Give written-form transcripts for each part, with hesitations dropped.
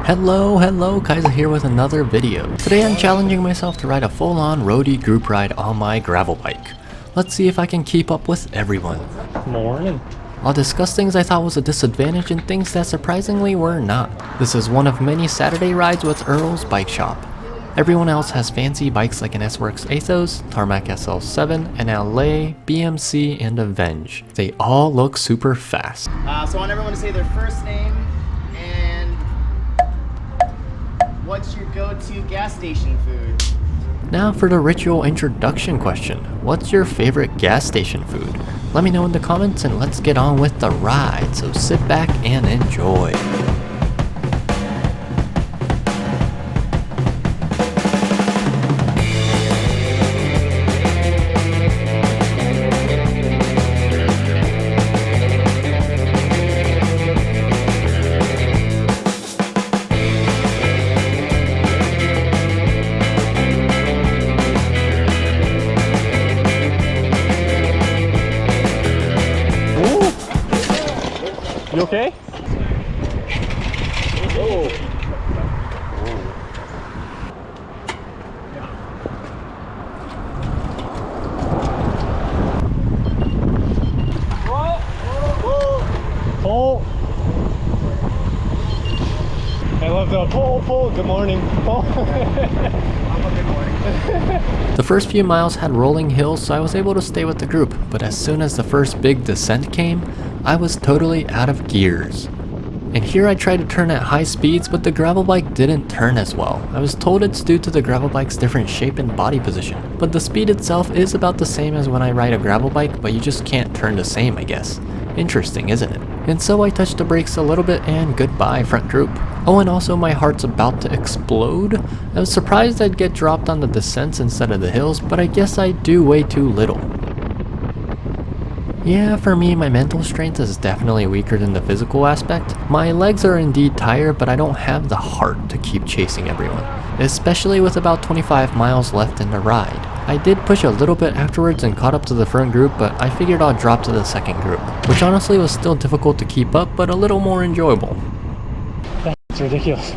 Hello, Kaiser here with another video. Today I'm challenging myself to ride a full-on roadie group ride on my gravel bike. Let's see if I can keep up with everyone. Morning. I'll discuss things I thought was a disadvantage and things that surprisingly were not. This is one of many Saturday rides with Earl's bike shop. Everyone else has fancy bikes like an S-Works Athos, Tarmac SL7, an LA, BMC, and Avenge. They all look super fast. So I want everyone to say their first name and what's your go-to gas station food? Now for the ritual introduction question. What's your favorite gas station food? Let me know in the comments and let's get on with the ride, so sit back and enjoy. You okay? Oh. Pull. I love the pull. Good morning. Pull. The first few miles had rolling hills, so I was able to stay with the group, but as soon as the first big descent came, I was totally out of gears. And here I tried to turn at high speeds, but the gravel bike didn't turn as well. I was told it's due to the gravel bike's different shape and body position, but the speed itself is about the same as when I ride a gravel bike, but you just can't turn the same, I guess. Interesting, isn't it? And so I touched the brakes a little bit and goodbye front group. Oh, and also my heart's about to explode. I was surprised I'd get dropped on the descents instead of the hills, but I guess I do way too little. Yeah, for me, my mental strength is definitely weaker than the physical aspect. My legs are indeed tired, but I don't have the heart to keep chasing everyone, especially with about 25 miles left in the ride. I did push a little bit afterwards and caught up to the front group, but I figured I'd drop to the second group, which honestly was still difficult to keep up, but a little more enjoyable. That's ridiculous.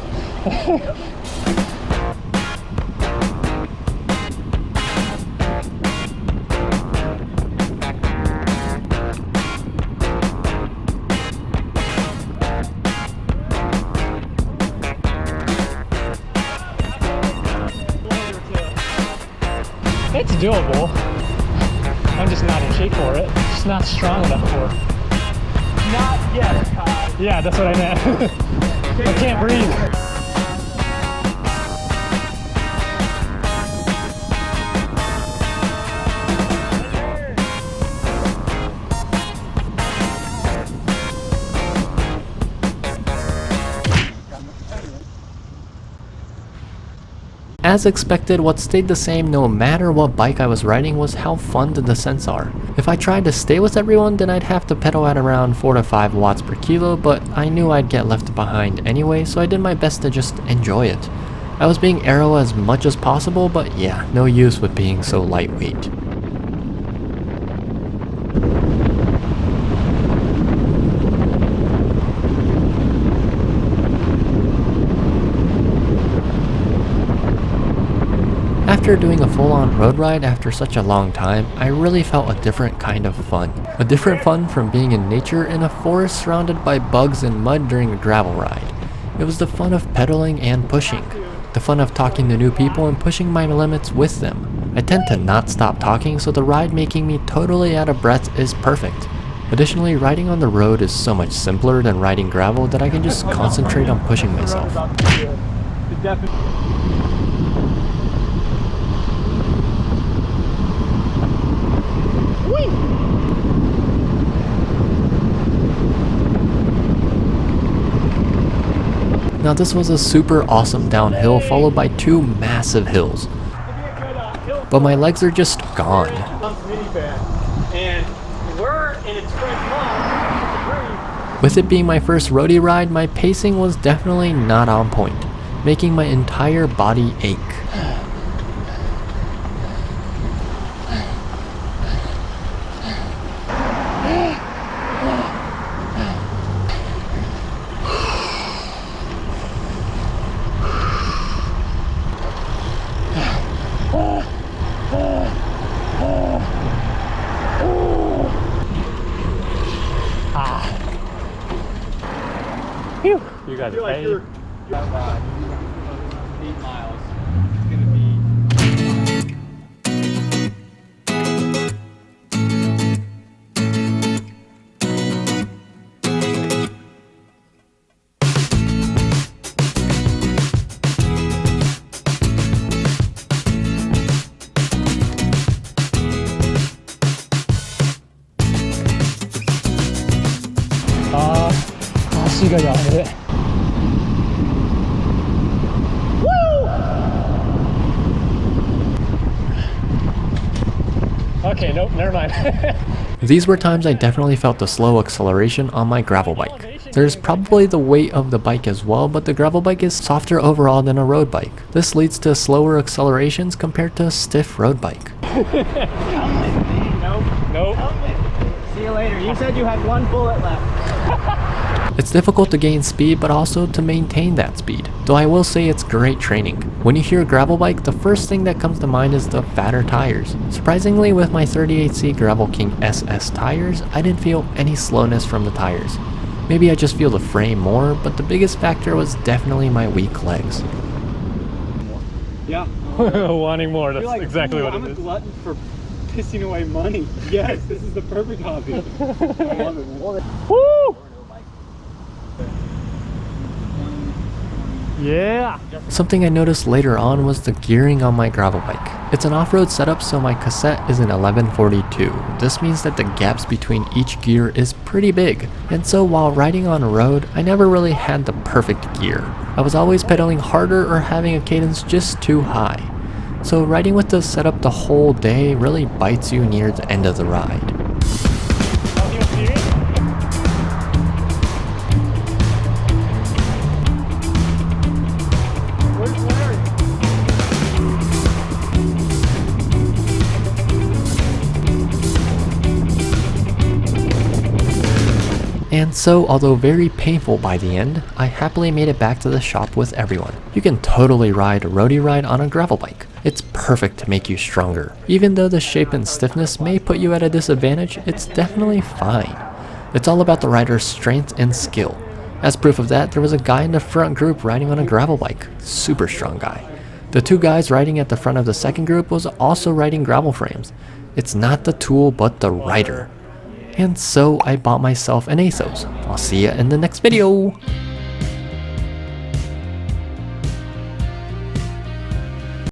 It's doable. I'm just not in shape for it. Just not strong enough for it. Not yet. Yeah, that's what I meant. I can't breathe. As expected, what stayed the same no matter what bike I was riding was how fun the descents are. If I tried to stay with everyone, then I'd have to pedal at around 4 to 5 watts per kilo, but I knew I'd get left behind anyway, so I did my best to just enjoy it. I was being aero as much as possible, but yeah, no use with being so lightweight. After doing a full-on road ride after such a long time, I really felt a different kind of fun. A different fun from being in nature in a forest surrounded by bugs and mud during a gravel ride. It was the fun of pedaling and pushing. The fun of talking to new people and pushing my limits with them. I tend to not stop talking, so the ride making me totally out of breath is perfect. Additionally, riding on the road is so much simpler than riding gravel that I can just concentrate on pushing myself. Now this was a super awesome downhill followed by 2 massive hills, but my legs are just gone. With it being my first roadie ride, my pacing was definitely not on point, making my entire body ache. Phew. You guys are paid. 8 miles. It's gonna be.足がやべえ。Okay, nope, never mind. These were times I definitely felt the slow acceleration on my gravel bike. There's probably the weight of the bike as well, but the gravel bike is softer overall than a road bike. This leads to slower accelerations compared to a stiff road bike. Nope. See you later. You said you had 1 bullet left. It's difficult to gain speed, but also to maintain that speed, though I will say it's great training. When you hear gravel bike, the first thing that comes to mind is the fatter tires. Surprisingly, with my 38C Gravel King SS tires, I didn't feel any slowness from the tires. Maybe I just feel the frame more, but the biggest factor was definitely my weak legs. Yeah. Wanting more, that's Like, exactly what I'm it a is. glutton for pissing away money. Yes, this is the perfect hobby. I love it, man. Woo! Yeah! Something I noticed later on was the gearing on my gravel bike. It's an off-road setup, so my cassette is an 1142. This means that the gaps between each gear is pretty big, and so while riding on a road, I never really had the perfect gear. I was always pedaling harder or having a cadence just too high. So riding with this setup the whole day really bites you near the end of the ride. And so, although very painful by the end, I happily made it back to the shop with everyone. You can totally ride a roadie ride on a gravel bike. It's perfect to make you stronger. Even though the shape and stiffness may put you at a disadvantage, it's definitely fine. It's all about the rider's strength and skill. As proof of that, there was a guy in the front group riding on a gravel bike. Super strong guy. The 2 guys riding at the front of the second group was also riding gravel frames. It's not the tool, but the rider. And so I bought myself an ASOS. I'll see ya in the next video!